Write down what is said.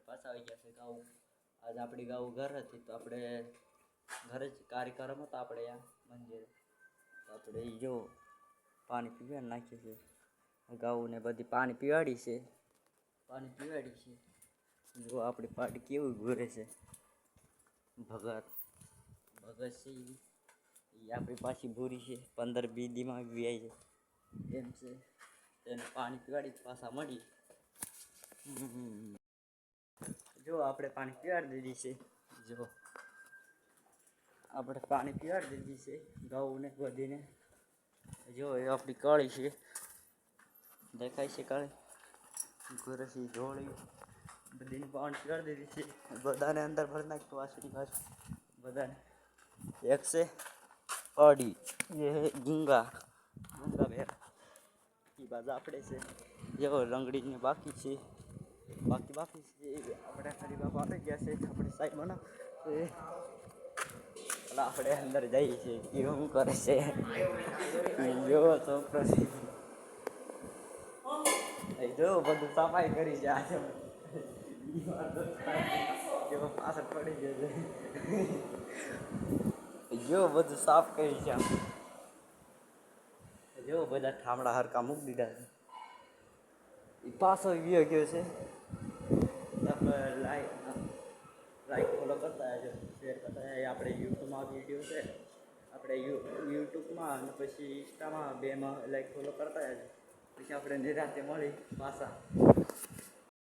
પાછા આવી ગયા છે ગાઉ. આજ આપણી ગાઉ ઘર હતી તો આપણે ઘરે જ કાર્યક્રમ હતો આપણે અહીંયા મંદિરે. તો આપણે જો પાણી પીવા નાખીએ છીએ. ગાઉને બધી પાણી પીવાડી છે. જો આપણી પાર્ટી કેવું ઘૂરે છે. ભગત છે એ આપણી પાછી ભૂરી છે. 15-20 દીમાં વ્યાય છે એમ છે. તેને પાણી પીવાડી પાછા મળી. જો આપણે પાણી પીવાડી દીધી છે. જો આપણે પાણી પીવાડી દીધી છે ગાઉને બધીને. જો એ આપણી કાળી છે, દેખાય છે કાળી ઘોરસી ધોળી બધીને પાણી પીવાડી દીધી છે. બધાને અંદર ભરી નાખતો વાસળી બાજુ બધાને. એક છે અડી એ ગુંગા બેર એ બાજુ આપણે છે. જેવો રંગડીને બાકી છે આપણે ફરી બાપા આવી ગયા છે. આપણે સાઈડમાં આપણે અંદર જઈએ છીએ. કેવું કરે છે જો છોકરો જો બધું સફાઈ કરી છે. આજે પાછળ પડી ગયો છે. જો બધું સાફ કરી છે. જો બધા ઠામડા હરકા મૂકી દીધા છે. એ પાછો ગયો છે. આપણે લાઈક ફોલો કરતા આવજો, શેર કરતા. આપણે યુટ્યુબમાં વિડીયો છે. આપણે યુટ્યુબમાં અને પછી ઇન્સ્ટામાં બેમાં લાઈક ફોલો કરતા આવજો. પછી આપણે નિરાંતે મળી પાછા.